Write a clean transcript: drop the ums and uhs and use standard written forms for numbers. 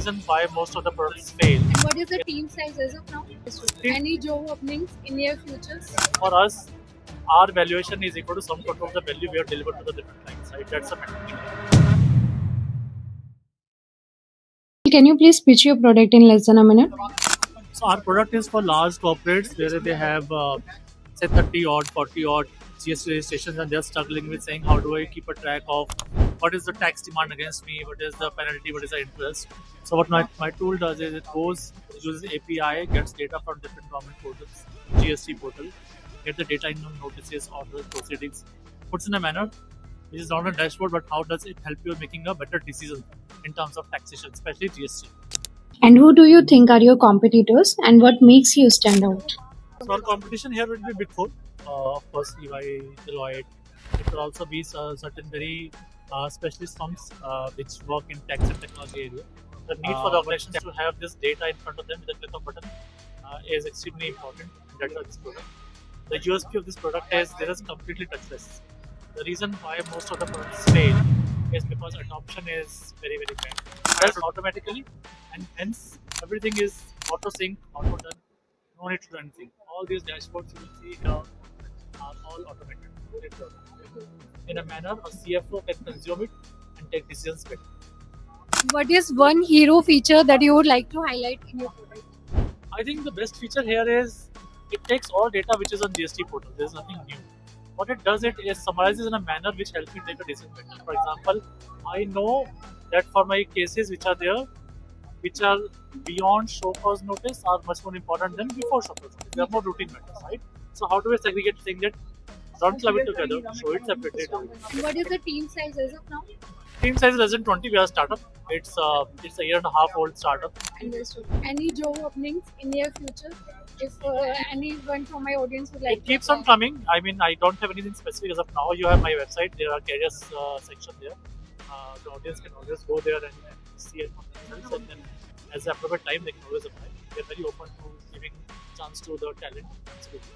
reason why most of the products fail. And what is the team size as of now? Any job openings in near future? For us, our valuation is equal to sum total of the value we have delivered to the different clients, right? That's a metric. Can you please pitch your product in less than a minute? So our product is for large corporates where they have say 30 odd, 40 odd GST registrations, and they're struggling with saying how do I keep a track of what is the tax demand against me, what is the penalty, what is the interest. So what my tool does is it goes, uses API, gets data from different government portals, GST portal, get the data in notices, orders, proceedings, puts in a manner which is not a dashboard, but how does it help you in making a better decision in terms of taxation, especially GST. And who do you think are your competitors and what makes you stand out? So our competition here would be Big Four, of course, EY, Deloitte. It could also be certain very specialist firms which work in tax and technology area. The need for the organizations to have this data in front of them with a click of a button is extremely important. And that's why this product. The USP of this product is there is completely touchless. The reason why most of the products fail is because adoption is very very bad. It does automatically, and hence everything is auto sync, auto done. No need to do anything. All these dashboards you will see here are all automated. No need to do anything. In a manner, a CFO can consume it and take decisions better. What is one hero feature that you would like to highlight in your product? I think the best feature here is it takes all data which is on GST portal. There's nothing new. What it does it is summarizes in a manner which helps me take a decision better. For example, I know that for my cases which are there, which are beyond show cause notice, are much more important than before show cause notice. They are more routine matters, right? So how do I segregate things that don't club it together, show it separately? What is the team size as of now? Team size is less than 20. We are a startup. It's a year and a half old startup. Understood. Any job openings in near future? If anyone from my audience would like It keeps on coming. I mean, I don't have anything specific as of now. You have my website. There are careers section there. The audience can always go there and see it for themselves, and then as the appropriate time they can always apply. We are very open to giving chance to the talent. Absolutely.